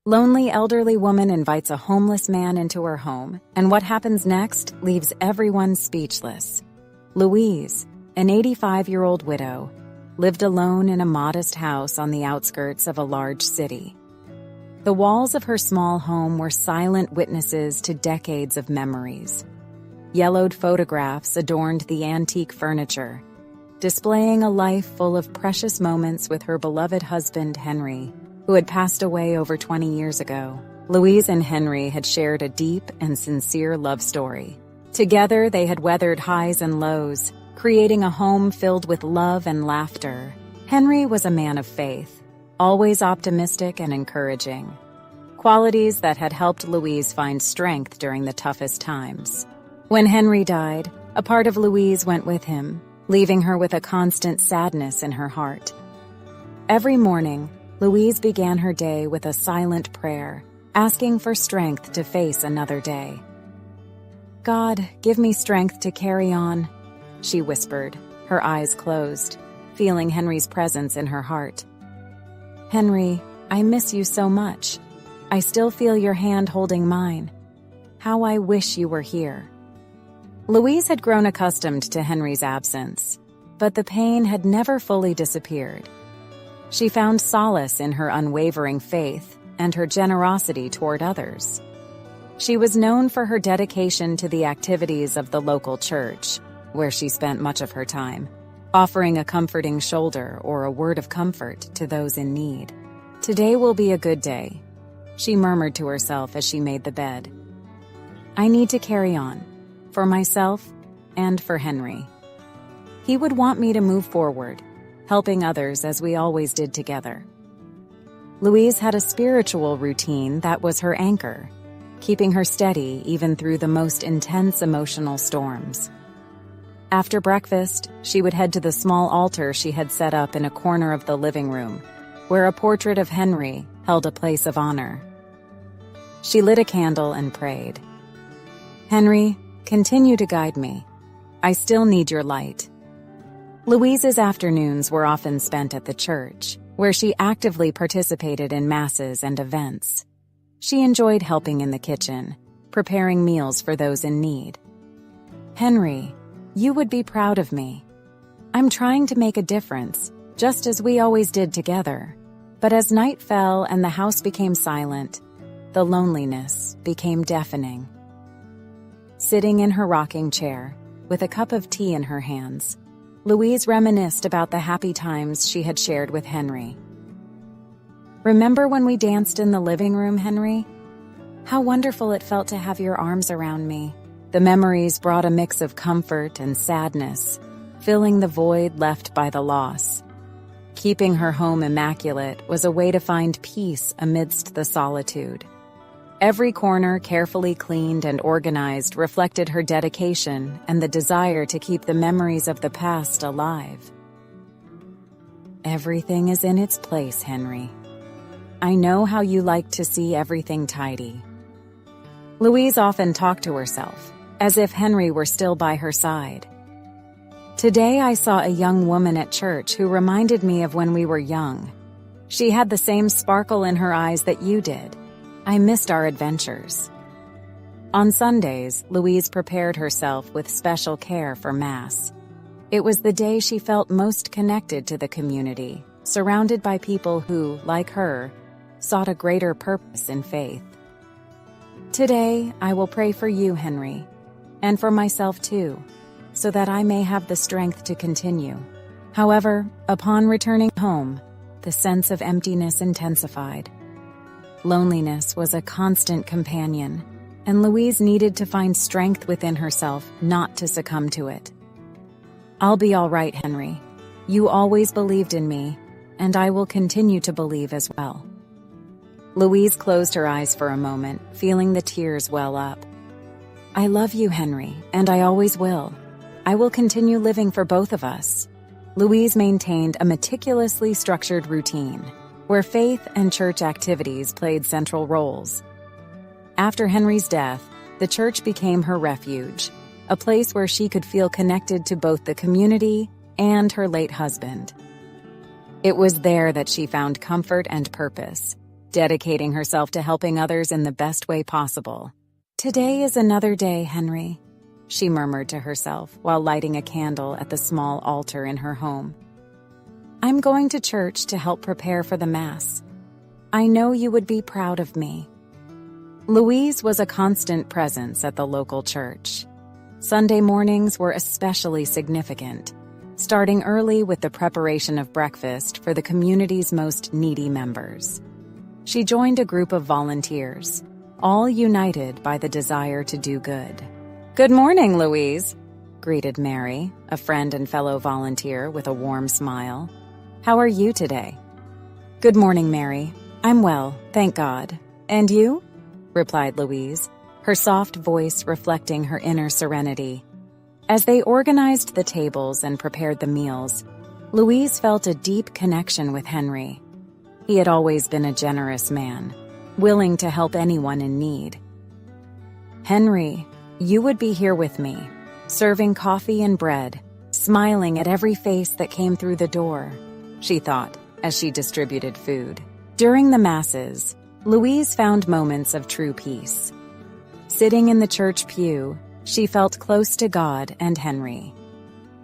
Lonely elderly woman invites a homeless man into her home, and what happens next leaves everyone speechless. Louise, an 85-year-old widow, lived alone in a modest house on the outskirts of a large city. The walls of her small home were silent witnesses to decades of memories. Yellowed photographs adorned the antique furniture, displaying a life full of precious moments with her beloved husband, Henry, who had passed away over 20 years ago. Louise and Henry had shared a deep and sincere love story. Together, they had weathered highs and lows, creating a home filled with love and laughter. Henry was a man of faith, always optimistic and encouraging, qualities that had helped Louise find strength during the toughest times. When Henry died, a part of Louise went with him, leaving her with a constant sadness in her heart. Every morning, Louise began her day with a silent prayer, asking for strength to face another day. "God, give me strength to carry on," she whispered, her eyes closed, feeling Henry's presence in her heart. "Henry, I miss you so much. I still feel your hand holding mine. How I wish you were here." Louise had grown accustomed to Henry's absence, but the pain had never fully disappeared. She found solace in her unwavering faith and her generosity toward others. She was known for her dedication to the activities of the local church, where she spent much of her time, offering a comforting shoulder or a word of comfort to those in need. "Today will be a good day," she murmured to herself as she made the bed. "I need to carry on, for myself and for Henry. He would want me to move forward, helping others as we always did together." Louise had a spiritual routine that was her anchor, keeping her steady even through the most intense emotional storms. After breakfast, she would head to the small altar she had set up in a corner of the living room, where a portrait of Henry held a place of honor. She lit a candle and prayed. "Henry, continue to guide me. I still need your light." Louise's afternoons were often spent at the church, where she actively participated in masses and events. She enjoyed helping in the kitchen, preparing meals for those in need. "Henry, you would be proud of me. I'm trying to make a difference, just as we always did together." But as night fell and the house became silent, the loneliness became deafening. Sitting in her rocking chair, with a cup of tea in her hands, Louise reminisced about the happy times she had shared with Henry. "Remember when we danced in the living room, Henry? How wonderful it felt to have your arms around me." The memories brought a mix of comfort and sadness, filling the void left by the loss. Keeping her home immaculate was a way to find peace amidst the solitude. Every corner carefully cleaned and organized reflected her dedication and the desire to keep the memories of the past alive. "Everything is in its place, Henry. I know how you like to see everything tidy." Louise often talked to herself, as if Henry were still by her side. "Today I saw a young woman at church who reminded me of when we were young. She had the same sparkle in her eyes that you did. I missed our adventures." On Sundays, Louise prepared herself with special care for Mass. It was the day she felt most connected to the community, surrounded by people who, like her, sought a greater purpose in faith. "Today, I will pray for you, Henry, and for myself too, so that I may have the strength to continue." However, upon returning home, the sense of emptiness intensified. Loneliness was a constant companion, and Louise needed to find strength within herself not to succumb to it. "I'll be all right, Henry. You always believed in me, and I will continue to believe as well." Louise closed her eyes for a moment, feeling the tears well up. "I love you, Henry, and I always will. I will continue living for both of us." Louise maintained a meticulously structured routine, where faith and church activities played central roles. After Henry's death, the church became her refuge, a place where she could feel connected to both the community and her late husband. It was there that she found comfort and purpose, dedicating herself to helping others in the best way possible. "Today is another day, Henry," she murmured to herself while lighting a candle at the small altar in her home. "I'm going to church to help prepare for the Mass. I know you would be proud of me." Louise was a constant presence at the local church. Sunday mornings were especially significant, starting early with the preparation of breakfast for the community's most needy members. She joined a group of volunteers, all united by the desire to do good. "Good morning, Louise," greeted Mary, a friend and fellow volunteer, with a warm smile. "How are you today?" "Good morning, Mary. I'm well, thank God. And you?" replied Louise, her soft voice reflecting her inner serenity. As they organized the tables and prepared the meals, Louise felt a deep connection with Henry. He had always been a generous man, willing to help anyone in need. "Henry, you would be here with me, serving coffee and bread, smiling at every face that came through the door," she thought as she distributed food. During the Masses, Louise found moments of true peace. Sitting in the church pew, she felt close to God and Henry.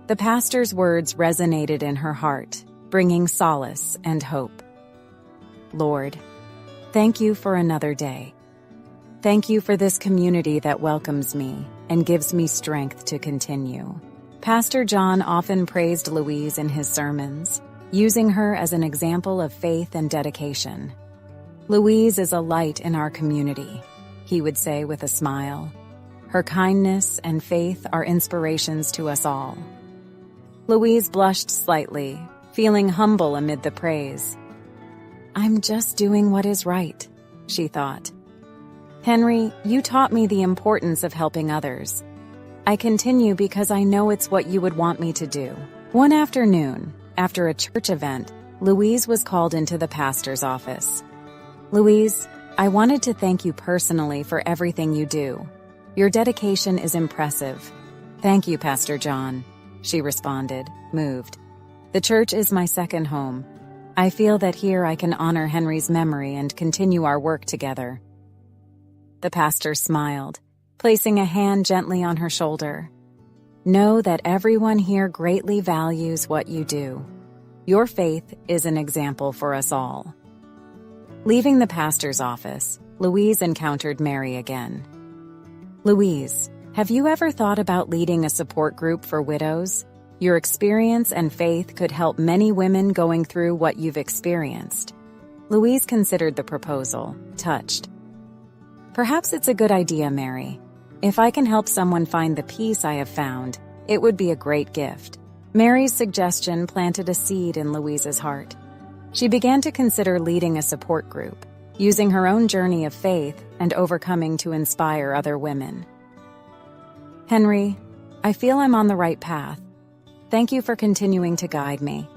The pastor's words resonated in her heart, bringing solace and hope. "Lord, thank you for another day. Thank you for this community that welcomes me and gives me strength to continue." Pastor John often praised Louise in his sermons, using her as an example of faith and dedication. "Louise is a light in our community," he would say with a smile. "Her kindness and faith are inspirations to us all." Louise blushed slightly, feeling humble amid the praise. "I'm just doing what is right," she thought. "Henry, you taught me the importance of helping others. I continue because I know it's what you would want me to do." One afternoon, after a church event, Louise was called into the pastor's office. "Louise, I wanted to thank you personally for everything you do. Your dedication is impressive." "Thank you, Pastor John," she responded, moved. "The church is my second home. I feel that here I can honor Henry's memory and continue our work together." The pastor smiled, placing a hand gently on her shoulder. "Know that everyone here greatly values what you do. Your faith is an example for us all." Leaving the pastor's office, Louise encountered Mary again. "Louise, have you ever thought about leading a support group for widows? Your experience and faith could help many women going through what you've experienced." Louise considered the proposal, touched. "Perhaps it's a good idea, Mary. If I can help someone find the peace I have found, it would be a great gift." Mary's suggestion planted a seed in Louise's heart. She began to consider leading a support group, using her own journey of faith and overcoming to inspire other women. "Henry, I feel I'm on the right path. Thank you for continuing to guide me,"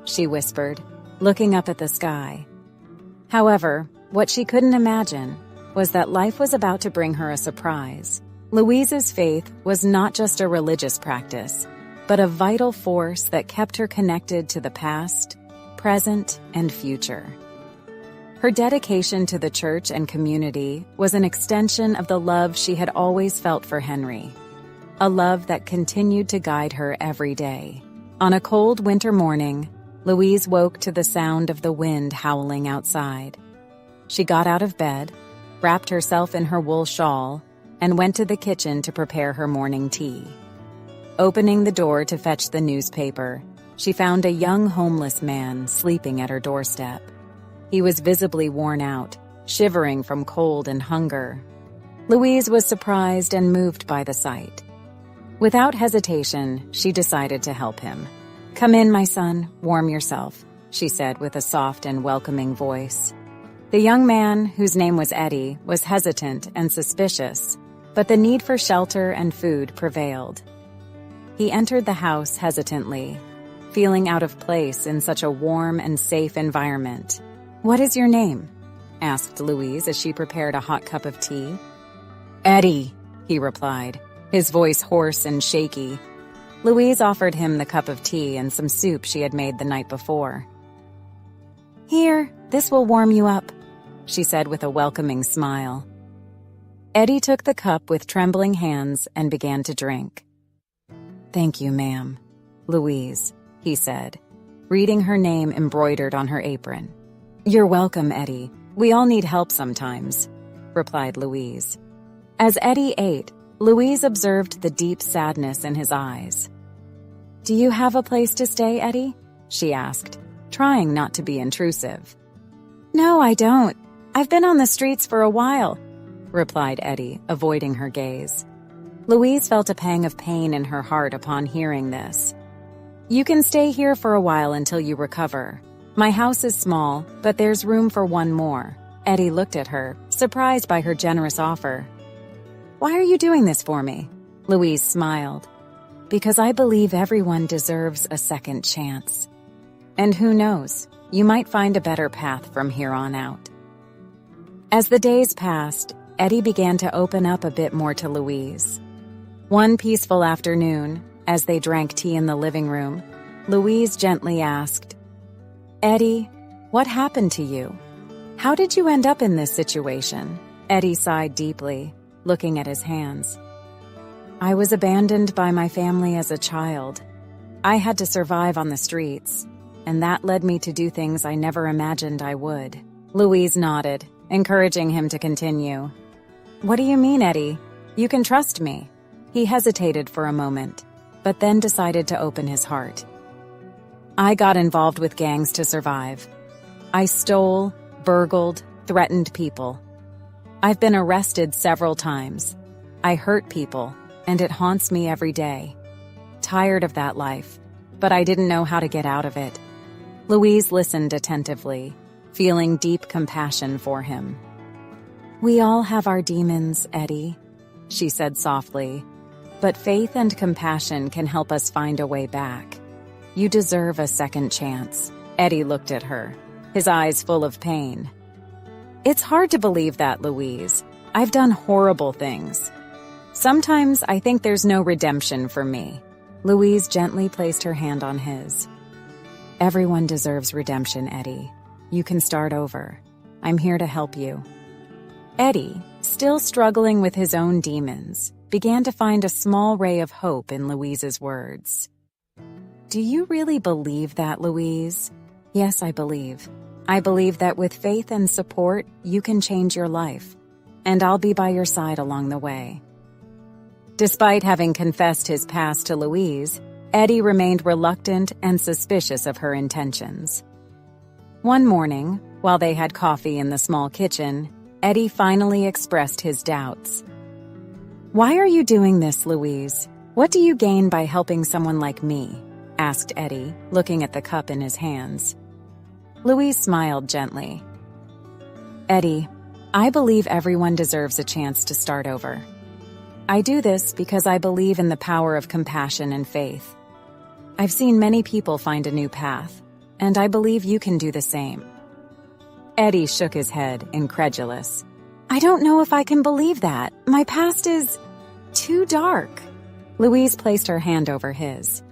she whispered, looking up at the sky. However, what she couldn't imagine was that life was about to bring her a surprise. Louise's faith was not just a religious practice, but a vital force that kept her connected to the past, present, and future. Her dedication to the church and community was an extension of the love she had always felt for Henry, a love that continued to guide her every day. On a cold winter morning, Louise woke to the sound of the wind howling outside. She got out of bed, wrapped herself in her wool shawl, and went to the kitchen to prepare her morning tea. Opening the door to fetch the newspaper, she found a young homeless man sleeping at her doorstep. He was visibly worn out, shivering from cold and hunger. Louise was surprised and moved by the sight. Without hesitation, she decided to help him. "Come in, my son, warm yourself," she said with a soft and welcoming voice. The young man, whose name was Eddie, was hesitant and suspicious, but the need for shelter and food prevailed. He entered the house hesitantly, feeling out of place in such a warm and safe environment. "What is your name?" asked Louise as she prepared a hot cup of tea. "Eddie," he replied, his voice hoarse and shaky. Louise offered him the cup of tea and some soup she had made the night before. "Here, this will warm you up," she said with a welcoming smile. Eddie took the cup with trembling hands and began to drink. "Thank you, ma'am. Louise," he said, reading her name embroidered on her apron. "You're welcome, Eddie. We all need help sometimes," replied Louise. As Eddie ate, Louise observed the deep sadness in his eyes. "Do you have a place to stay, Eddie?" she asked, trying not to be intrusive. "No, I don't. I've been on the streets for a while," replied Eddie, avoiding her gaze. Louise felt a pang of pain in her heart upon hearing this. "You can stay here for a while until you recover. My house is small, but there's room for one more." Eddie looked at her, surprised by her generous offer. "Why are you doing this for me?" Louise smiled. "Because I believe everyone deserves a second chance. And who knows, you might find a better path from here on out." As the days passed, Eddie began to open up a bit more to Louise. One peaceful afternoon, as they drank tea in the living room, Louise gently asked, "Eddie, what happened to you? How did you end up in this situation?" Eddie sighed deeply, looking at his hands. "I was abandoned by my family as a child. I had to survive on the streets, and that led me to do things I never imagined I would." Louise nodded, encouraging him to continue. "What do you mean, Eddie? You can trust me." He hesitated for a moment, but then decided to open his heart. "I got involved with gangs to survive. I stole, burgled, threatened people. I've been arrested several times. I hurt people, and it haunts me every day. Tired of that life, but I didn't know how to get out of it." Louise listened attentively, feeling deep compassion for him. "We all have our demons, Eddie," she said softly, "but faith and compassion can help us find a way back. You deserve a second chance." Eddie looked at her, his eyes full of pain. "It's hard to believe that, Louise. I've done horrible things. Sometimes I think there's no redemption for me." Louise gently placed her hand on his. "Everyone deserves redemption, Eddie. You can start over. I'm here to help you." Eddie, still struggling with his own demons, began to find a small ray of hope in Louise's words. "Do you really believe that, Louise?" "Yes, I believe. I believe that with faith and support, you can change your life, and I'll be by your side along the way." Despite having confessed his past to Louise, Eddie remained reluctant and suspicious of her intentions. One morning, while they had coffee in the small kitchen, Eddie finally expressed his doubts. "Why are you doing this, Louise? What do you gain by helping someone like me?" asked Eddie, looking at the cup in his hands. Louise smiled gently. "Eddie, I believe everyone deserves a chance to start over. I do this because I believe in the power of compassion and faith. I've seen many people find a new path, and I believe you can do the same." Eddie shook his head, incredulous. "I don't know if I can believe that. My past is too dark." Louise placed her hand over his.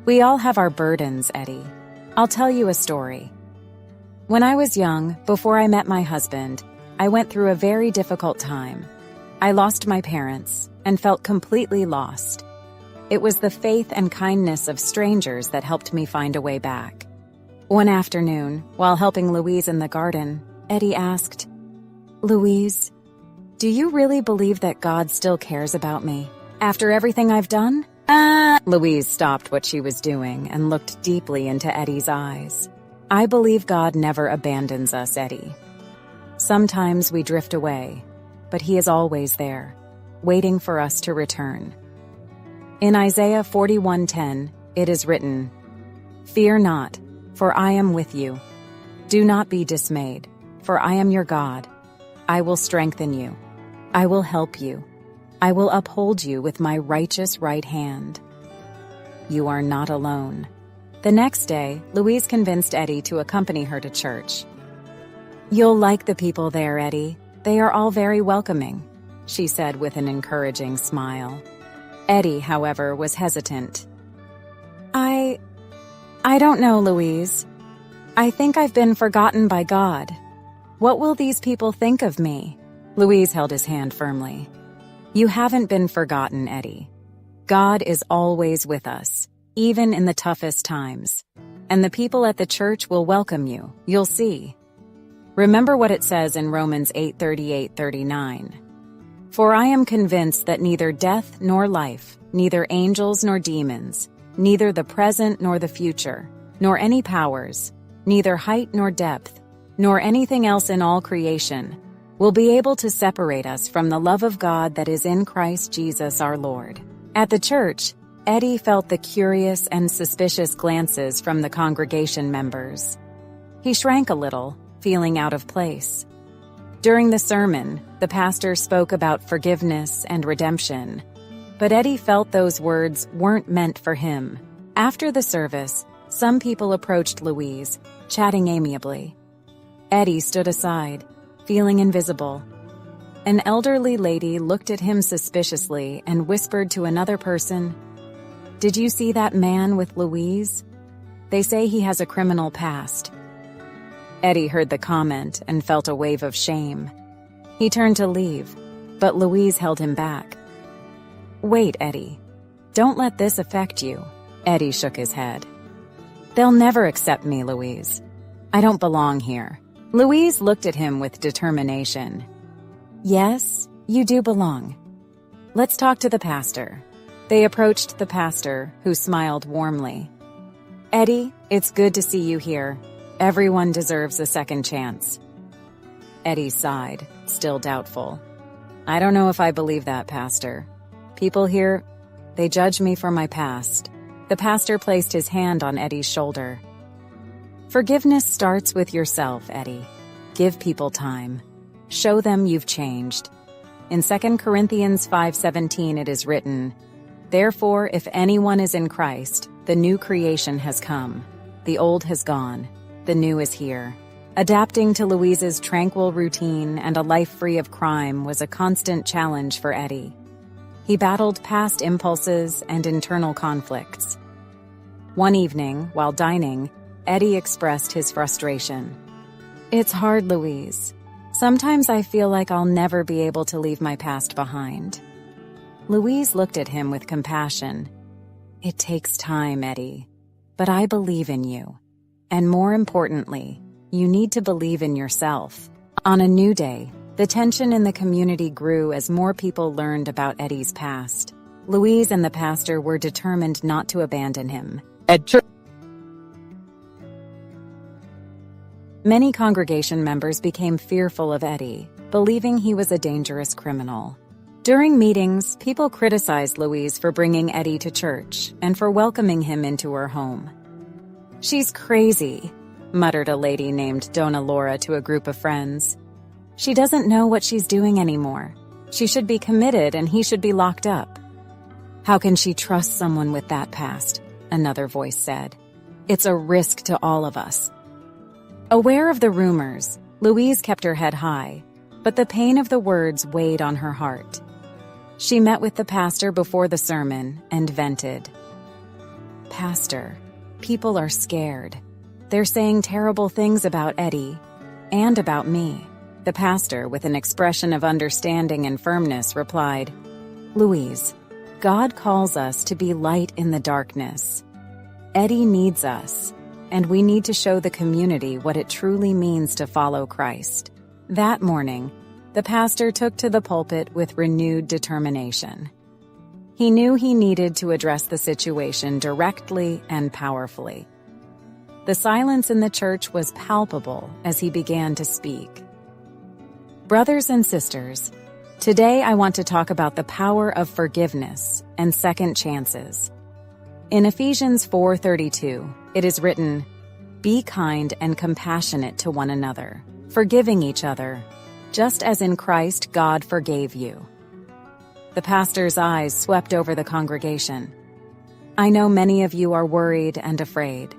"We all have our burdens, Eddie. I'll tell you a story. When I was young, before I met my husband, I went through a very difficult time. I lost my parents and felt completely lost. It was the faith and kindness of strangers that helped me find a way back. One afternoon, while helping Louise in the garden, Eddie asked, "Louise, do you really believe that God still cares about me after everything I've done?" Louise stopped what she was doing and looked deeply into Eddie's eyes. "I believe God never abandons us, Eddie. Sometimes we drift away, but He is always there, waiting for us to return. In Isaiah 41:10, it is written, 'Fear not, for I am with you. Do not be dismayed, for I am your God. I will strengthen you. I will help you. I will uphold you with my righteous right hand.' You are not alone." The next day, Louise convinced Eddie to accompany her to church. "You'll like the people there, Eddie. They are all very welcoming," she said with an encouraging smile. Eddie, however, was hesitant. I don't know, Louise. I think I've been forgotten by God." What will these people think of me? Louise held his hand firmly. You haven't been forgotten, Eddie. God is always with us, even in the toughest times. And the people at the church will welcome you, you'll see. Remember what it says in Romans 8:38-39. For I am convinced that neither death nor life, neither angels nor demons, neither the present nor the future, nor any powers, neither height nor depth, nor anything else in all creation, will be able to separate us from the love of God that is in Christ Jesus our Lord. At the church, Eddie felt the curious and suspicious glances from the congregation members. He shrank a little, feeling out of place. During the sermon, the pastor spoke about forgiveness and redemption, but Eddie felt those words weren't meant for him. After the service, some people approached Louise, chatting amiably. Eddie stood aside, feeling invisible. An elderly lady looked at him suspiciously and whispered to another person, "Did you see that man with Louise? They say he has a criminal past." Eddie heard the comment and felt a wave of shame. He turned to leave, but Louise held him back. "Wait, Eddie. Don't let this affect you." Eddie shook his head. "They'll never accept me, Louise. I don't belong here." Louise looked at him with determination. "Yes, you do belong. Let's talk to the pastor." They approached the pastor, who smiled warmly. "Eddie, it's good to see you here. Everyone deserves a second chance." Eddie sighed, still doubtful. "I don't know if I believe that, Pastor. People here, they judge me for my past." The pastor placed his hand on Eddie's shoulder. "Forgiveness starts with yourself, Eddie. Give people time. Show them you've changed. In 2 Corinthians 5:17 it is written, Therefore, if anyone is in Christ, the new creation has come. The old has gone. The new is here." Adapting to Louise's tranquil routine and a life free of crime was a constant challenge for Eddie. He battled past impulses and internal conflicts. One evening, while dining, Eddie expressed his frustration. "It's hard, Louise. Sometimes I feel like I'll never be able to leave my past behind." Louise looked at him with compassion. "It takes time, Eddie, but I believe in you. And more importantly, you need to believe in yourself." On a new day, the tension in the community grew as more people learned about Eddie's past. Louise and the pastor were determined not to abandon him. At church, many congregation members became fearful of Eddie, believing he was a dangerous criminal. During meetings, people criticized Louise for bringing Eddie to church and for welcoming him into her home. "She's crazy," muttered a lady named Donna Laura to a group of friends. "She doesn't know what she's doing anymore. She should be committed and he should be locked up." "How can she trust someone with that past?" another voice said. "It's a risk to all of us." Aware of the rumors, Louise kept her head high, but the pain of the words weighed on her heart. She met with the pastor before the sermon and vented. "Pastor, people are scared. They're saying terrible things about Eddie and about me." The pastor, with an expression of understanding and firmness, replied, "Louise, God calls us to be light in the darkness. Eddie needs us, and we need to show the community what it truly means to follow Christ." That morning, the pastor took to the pulpit with renewed determination. He knew he needed to address the situation directly and powerfully. The silence in the church was palpable as he began to speak. Brothers and sisters, today I want to talk about the power of forgiveness and second chances. In Ephesians 4:32, it is written, "Be kind and compassionate to one another, forgiving each other, just as in Christ God forgave you." The pastor's eyes swept over the congregation. "I know many of you are worried and afraid,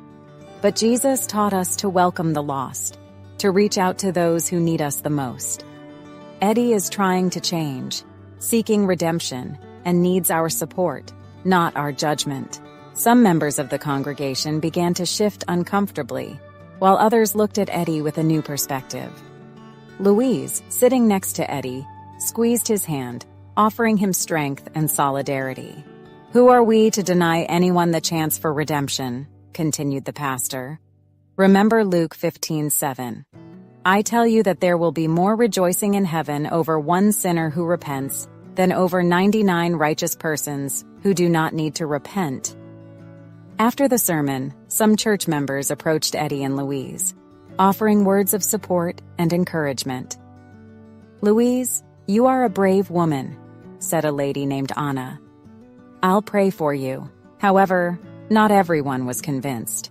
but Jesus taught us to welcome the lost, to reach out to those who need us the most. Eddie is trying to change, seeking redemption, and needs our support, not our judgment." Some members of the congregation began to shift uncomfortably, while others looked at Eddie with a new perspective. Louise, sitting next to Eddie, squeezed his hand, offering him strength and solidarity. "Who are we to deny anyone the chance for redemption?" continued the pastor. "Remember Luke 15:7. I tell you that there will be more rejoicing in heaven over one sinner who repents than over 99 righteous persons who do not need to repent." After the sermon, some church members approached Eddie and Louise, offering words of support and encouragement. "Louise, you are a brave woman," said a lady named Anna. "I'll pray for you." However, not everyone was convinced.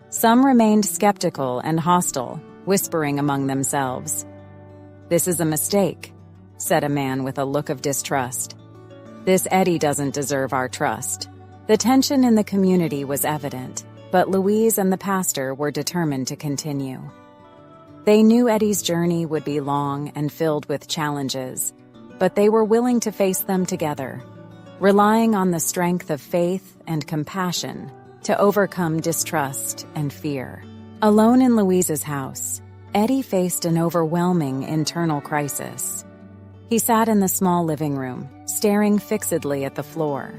Some remained skeptical and hostile, whispering among themselves. "This is a mistake," said a man with a look of distrust. "This Eddie doesn't deserve our trust." The tension in the community was evident, but Louise and the pastor were determined to continue. They knew Eddie's journey would be long and filled with challenges, but they were willing to face them together, relying on the strength of faith and compassion to overcome distrust and fear. Alone in Louise's house, Eddie faced an overwhelming internal crisis. He sat in the small living room, staring fixedly at the floor.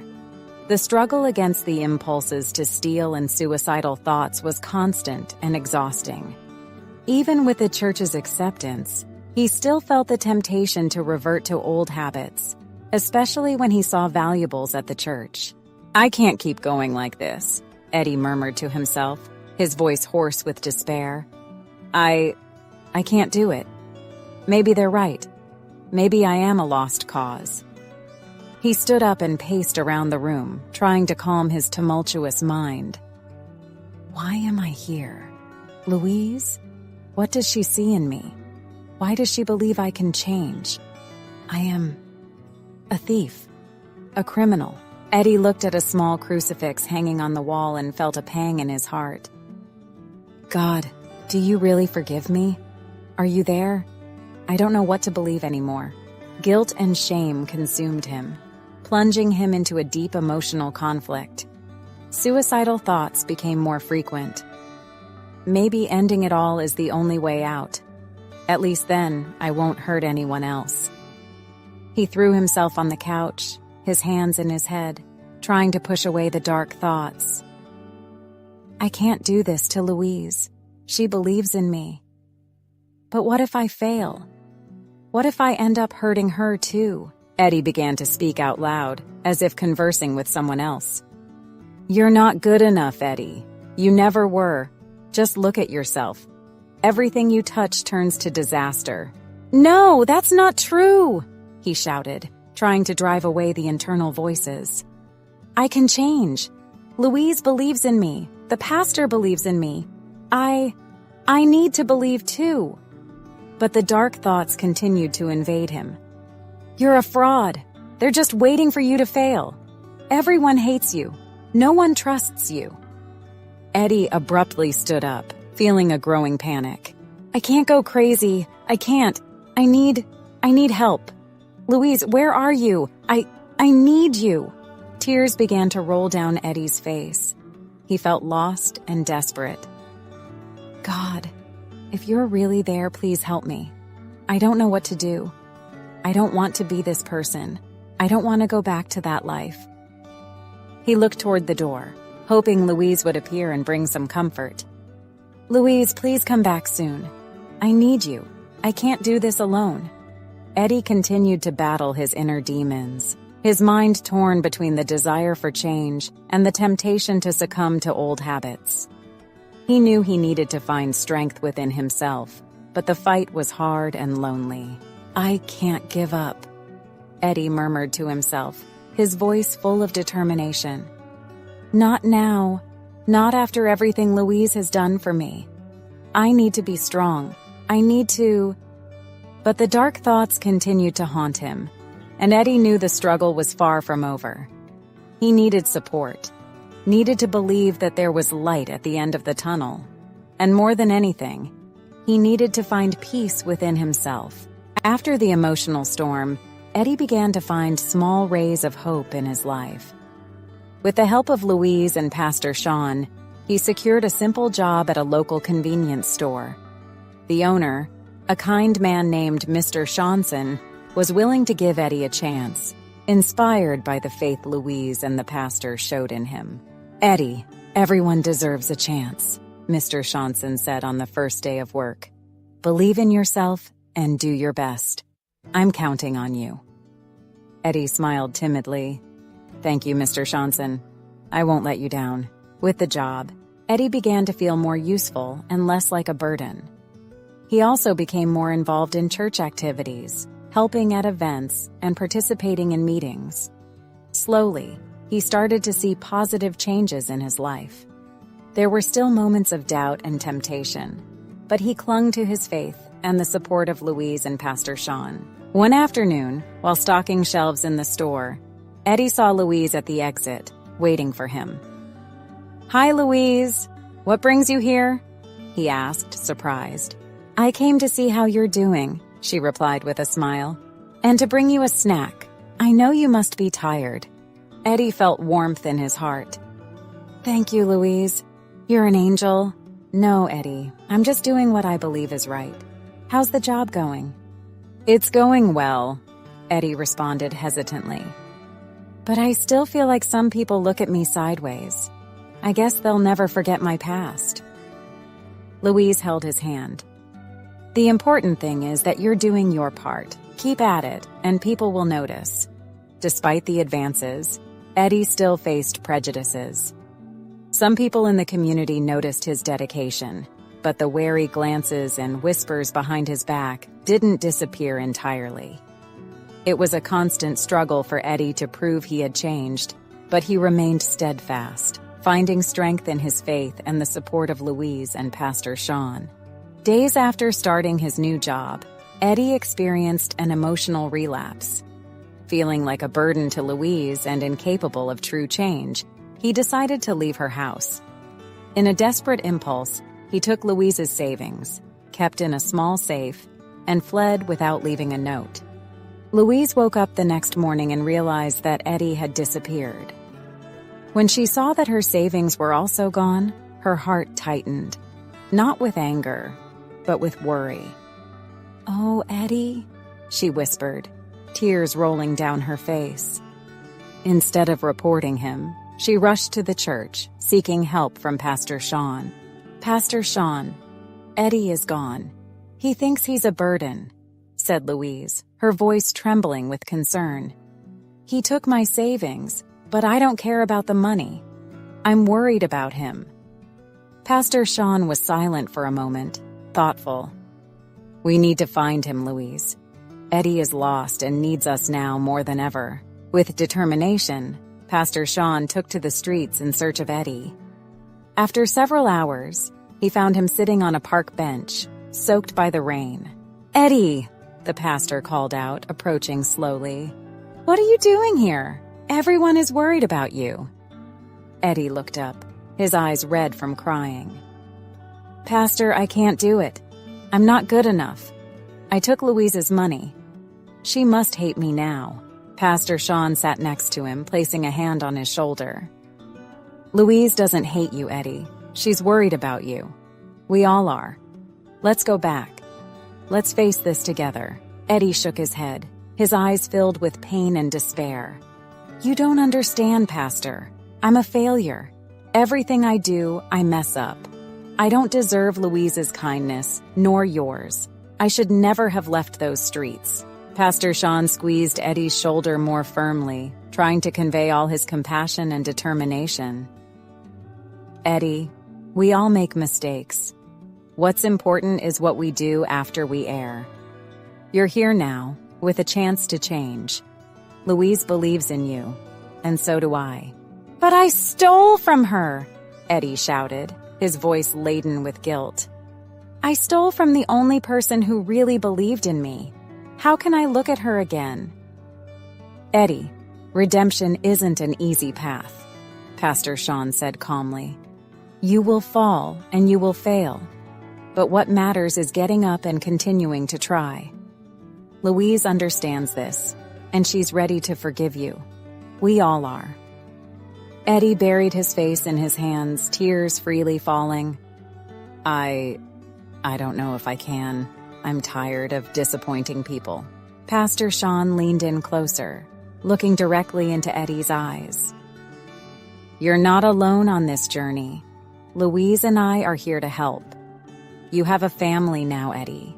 The struggle against the impulses to steal and suicidal thoughts was constant and exhausting. Even with the church's acceptance, he still felt the temptation to revert to old habits, especially when he saw valuables at the church. "I can't keep going like this," Eddie murmured to himself, his voice hoarse with despair. I can't do it. Maybe they're right. Maybe I am a lost cause." He stood up and paced around the room, trying to calm his tumultuous mind. "Why am I here? Louise? What does she see in me? Why does she believe I can change? I am a thief, a criminal." Eddie looked at a small crucifix hanging on the wall and felt a pang in his heart. "God, do you really forgive me? Are you there? I don't know what to believe anymore." Guilt and shame consumed him, plunging him into a deep emotional conflict. Suicidal thoughts became more frequent. Maybe ending it all is the only way out. At least then, I won't hurt anyone else. He threw himself on the couch, his hands in his head, trying to push away the dark thoughts. "I can't do this to Louise. She believes in me. But what if I fail? What if I end up hurting her too?" Eddie began to speak out loud, as if conversing with someone else. "You're not good enough, Eddie. You never were. Just look at yourself. Everything you touch turns to disaster." "No, that's not true!" he shouted, trying to drive away the internal voices. "I can change. Louise believes in me. The pastor believes in me. I need to believe too." But the dark thoughts continued to invade him. "You're a fraud. They're just waiting for you to fail. Everyone hates you. No one trusts you." Eddie abruptly stood up, feeling a growing panic. "I can't go crazy. I can't. I need help. Louise, where are you? I need you." Tears began to roll down Eddie's face. He felt lost and desperate. "God, if you're really there, please help me. I don't know what to do. I don't want to be this person. I don't want to go back to that life." He looked toward the door, hoping Louise would appear and bring some comfort. "Louise, please come back soon. I need you. I can't do this alone." Eddie continued to battle his inner demons, his mind torn between the desire for change and the temptation to succumb to old habits. He knew he needed to find strength within himself, but the fight was hard and lonely. "I can't give up," Eddie murmured to himself, his voice full of determination. "Not now. Not after everything Louise has done for me. I need to be strong. I need to—" But the dark thoughts continued to haunt him, and Eddie knew the struggle was far from over. He needed support, needed to believe that there was light at the end of the tunnel, and more than anything, he needed to find peace within himself. After the emotional storm, Eddie began to find small rays of hope in his life. With the help of Louise and Pastor Sean, he secured a simple job at a local convenience store. The owner, A kind man named Mr. Shawnson was willing to give Eddie a chance, inspired by the faith Louise and the pastor showed in him. "Eddie, everyone deserves a chance," Mr. Shawnson said on the first day of work. "Believe in yourself and do your best. I'm counting on you." Eddie smiled timidly. "Thank you, Mr. Shawnson. I won't let you down." With the job, Eddie began to feel more useful and less like a burden. He also became more involved in church activities, helping at events and participating in meetings. Slowly, he started to see positive changes in his life. There were still moments of doubt and temptation, but he clung to his faith and the support of Louise and Pastor Sean. One afternoon, while stocking shelves in the store, Eddie saw Louise at the exit, waiting for him. "Hi, Louise. What brings you here?" he asked, surprised. "I came to see how you're doing," she replied with a smile, "and to bring you a snack. I know you must be tired." Eddie felt warmth in his heart. "Thank you, Louise. You're an angel." "No, Eddie, I'm just doing what I believe is right. How's the job going?" "It's going well," Eddie responded hesitantly. "But I still feel like some people look at me sideways. I guess they'll never forget my past." Louise held his hand. "The important thing is that you're doing your part. Keep at it, and people will notice." Despite the advances, Eddie still faced prejudices. Some people in the community noticed his dedication, but the wary glances and whispers behind his back didn't disappear entirely. It was a constant struggle for Eddie to prove he had changed, but he remained steadfast, finding strength in his faith and the support of Louise and Pastor Sean. Days after starting his new job, Eddie experienced an emotional relapse. Feeling like a burden to Louise and incapable of true change, he decided to leave her house. In a desperate impulse, he took Louise's savings, kept in a small safe, and fled without leaving a note. Louise woke up the next morning and realized that Eddie had disappeared. When she saw that her savings were also gone, her heart tightened, not with anger, but with worry. "Oh, Eddie," she whispered, tears rolling down her face. Instead of reporting him, she rushed to the church, seeking help from Pastor Sean. "Pastor Sean, Eddie is gone. He thinks he's a burden," said Louise, her voice trembling with concern. "He took my savings, but I don't care about the money. I'm worried about him." Pastor Sean was silent for a moment, thoughtful. "We need to find him, Louise. Eddie is lost and needs us now more than ever." With determination, Pastor Sean took to the streets in search of Eddie. After several hours, he found him sitting on a park bench, soaked by the rain. "Eddie," the pastor called out, approaching slowly. "What are you doing here? Everyone is worried about you." Eddie looked up, his eyes red from crying. "Pastor, I can't do it. I'm not good enough. I took Louise's money. She must hate me now." Pastor Sean sat next to him, placing a hand on his shoulder. "Louise doesn't hate you, Eddie. She's worried about you. We all are. Let's go back. Let's face this together." Eddie shook his head, his eyes filled with pain and despair. "You don't understand, Pastor. I'm a failure. Everything I do, I mess up. I don't deserve Louise's kindness, nor yours. I should never have left those streets." Pastor Sean squeezed Eddie's shoulder more firmly, trying to convey all his compassion and determination. "Eddie, we all make mistakes. What's important is what we do after we err. You're here now, with a chance to change. Louise believes in you, and so do I." "But I stole from her!" Eddie shouted, his voice laden with guilt. "I stole from the only person who really believed in me. How can I look at her again?" "Eddie, redemption isn't an easy path," Pastor Sean said calmly. "You will fall and you will fail. But what matters is getting up and continuing to try. Louise understands this, and she's ready to forgive you. We all are." Eddie buried his face in his hands, tears freely falling. I don't know if I can," I'm tired of disappointing people. Pastor Sean leaned in closer, looking directly into Eddie's eyes. You're not alone on this journey. Louise and I are here to help. You have a family now, Eddie.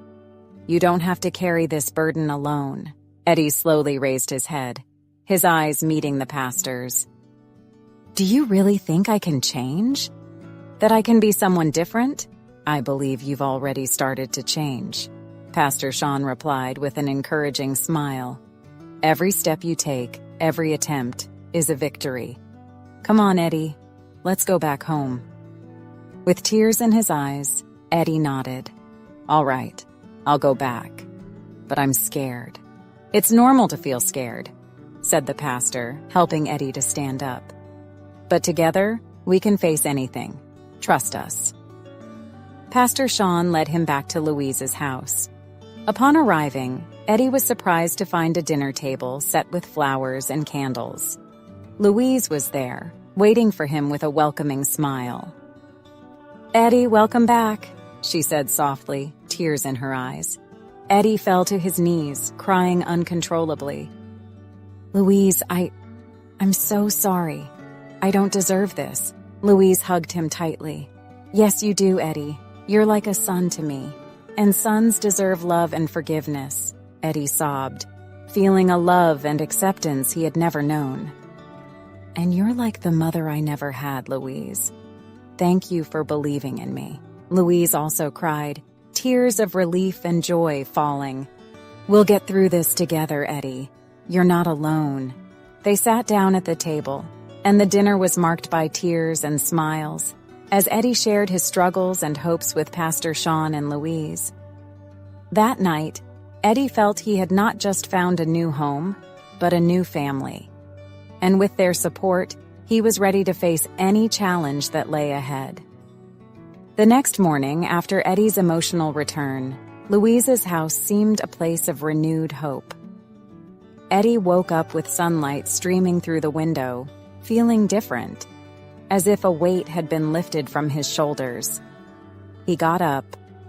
You don't have to carry this burden alone. Eddie slowly raised his head, his eyes meeting the pastor's. Do you really think I can change? That I can be someone different? I believe you've already started to change. Pastor Sean replied with an encouraging smile. Every step you take, every attempt, is a victory. Come on, Eddie. Let's go back home. With tears in his eyes, Eddie nodded. All right, I'll go back. But I'm scared. It's normal to feel scared, said the pastor, helping Eddie to stand up. But together, we can face anything. Trust us. Pastor Sean led him back to Louise's house. Upon arriving, Eddie was surprised to find a dinner table set with flowers and candles. Louise was there, waiting for him with a welcoming smile. Eddie, welcome back, she said softly, tears in her eyes. Eddie fell to his knees, crying uncontrollably. Louise, I'm so sorry. I don't deserve this. Louise hugged him tightly. Yes, you do, Eddie. You're like a son to me. And sons deserve love and forgiveness, Eddie sobbed, feeling a love and acceptance he had never known. And you're like the mother I never had, Louise. Thank you for believing in me. Louise also cried, tears of relief and joy falling. We'll get through this together, Eddie. You're not alone. They sat down at the table, and the dinner was marked by tears and smiles, as Eddie shared his struggles and hopes with Pastor Sean and Louise. That night, Eddie felt he had not just found a new home, but a new family. And with their support, he was ready to face any challenge that lay ahead. The next morning, after Eddie's emotional return, Louise's house seemed a place of renewed hope. Eddie woke up with sunlight streaming through the window, feeling different, as if a weight had been lifted from his shoulders. He got up,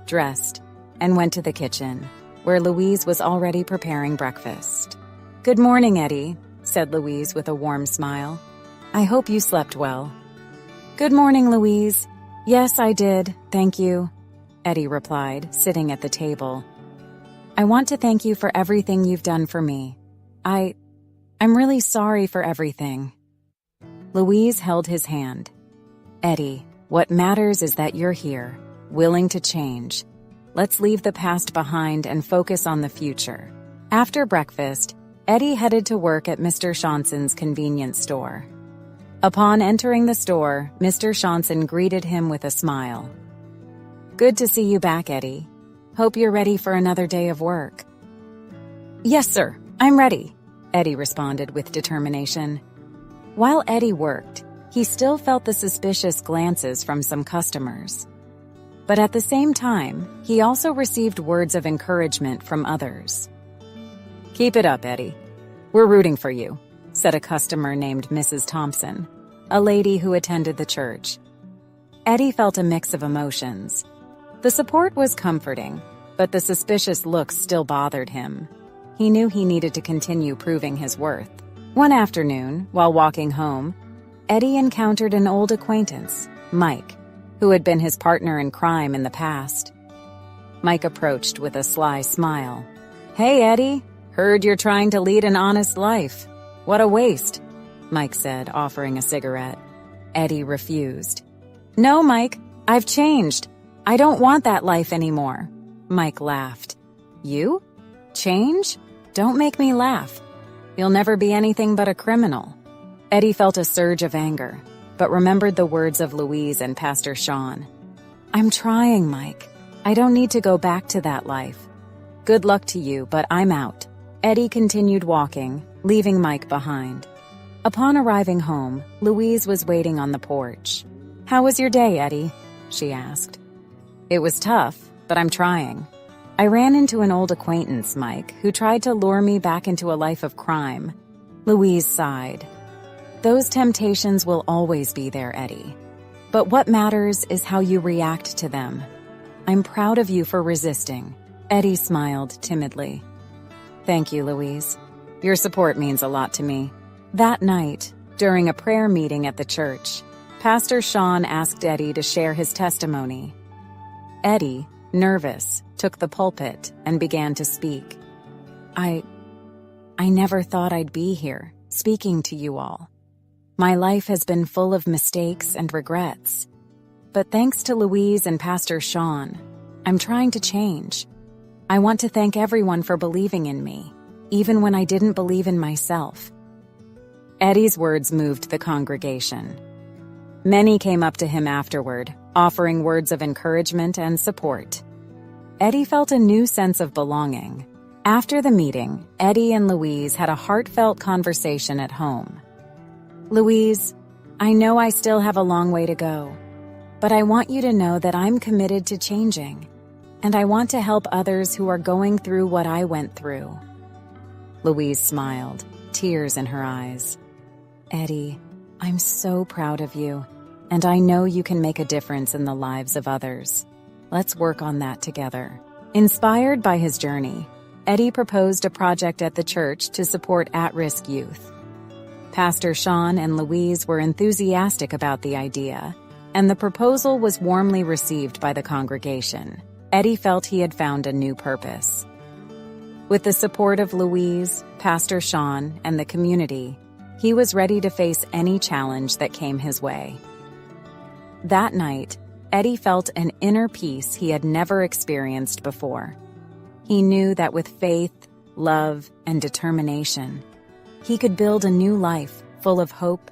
dressed, and went to the kitchen, where Louise was already preparing breakfast. Good morning, Eddie, said Louise with a warm smile. I hope you slept well. Good morning, Louise. Yes, I did, thank you, Eddie replied, sitting at the table. I want to thank you for everything you've done for me. I'm really sorry for everything. Louise held his hand. Eddie, what matters is that you're here, willing to change. Let's leave the past behind and focus on the future. After breakfast, Eddie headed to work at Mr. Shonson's convenience store. Upon entering the store, Mr. Shonson greeted him with a smile. Good to see you back, Eddie. Hope you're ready for another day of work. Yes, sir, I'm ready, Eddie responded with determination. While Eddie worked, he still felt the suspicious glances from some customers. But at the same time, he also received words of encouragement from others. Keep it up, Eddie. We're rooting for you, said a customer named Mrs. Thompson, a lady who attended the church. Eddie felt a mix of emotions. The support was comforting, but the suspicious looks still bothered him. He knew he needed to continue proving his worth. One afternoon, while walking home, Eddie encountered an old acquaintance, Mike, who had been his partner in crime in the past. Mike approached with a sly smile. Hey, Eddie, heard you're trying to lead an honest life. What a waste, Mike said, offering a cigarette. Eddie refused. No, Mike, I've changed. I don't want that life anymore. Mike laughed. You? Change? Don't make me laugh. You'll never be anything but a criminal. Eddie felt a surge of anger, but remembered the words of Louise and Pastor Sean. I'm trying, Mike. I don't need to go back to that life. Good luck to you, but I'm out. Eddie continued walking, leaving Mike behind. Upon arriving home, Louise was waiting on the porch. How was your day, Eddie? She asked. It was tough, but I'm trying. I ran into an old acquaintance, Mike, who tried to lure me back into a life of crime. Louise sighed. Those temptations will always be there, Eddie. But what matters is how you react to them. I'm proud of you for resisting. Eddie smiled timidly. Thank you, Louise. Your support means a lot to me. That night, during a prayer meeting at the church, Pastor Sean asked Eddie to share his testimony. Eddie, nervous, took the pulpit and began to speak. I never thought I'd be here, speaking to you all. My life has been full of mistakes and regrets. But thanks to Louise and Pastor Sean, I'm trying to change. I want to thank everyone for believing in me, even when I didn't believe in myself. Eddie's words moved the congregation. Many came up to him afterward, offering words of encouragement and support. Eddie felt a new sense of belonging. After the meeting, Eddie and Louise had a heartfelt conversation at home. Louise, I know I still have a long way to go, but I want you to know that I'm committed to changing, and I want to help others who are going through what I went through. Louise smiled, tears in her eyes. Eddie, I'm so proud of you, and I know you can make a difference in the lives of others. Let's work on that together. Inspired by his journey, Eddie proposed a project at the church to support at-risk youth. Pastor Sean and Louise were enthusiastic about the idea, and the proposal was warmly received by the congregation. Eddie felt he had found a new purpose. With the support of Louise, Pastor Sean, and the community, he was ready to face any challenge that came his way. That night, Eddie felt an inner peace he had never experienced before. He knew that with faith, love, and determination, he could build a new life full of hope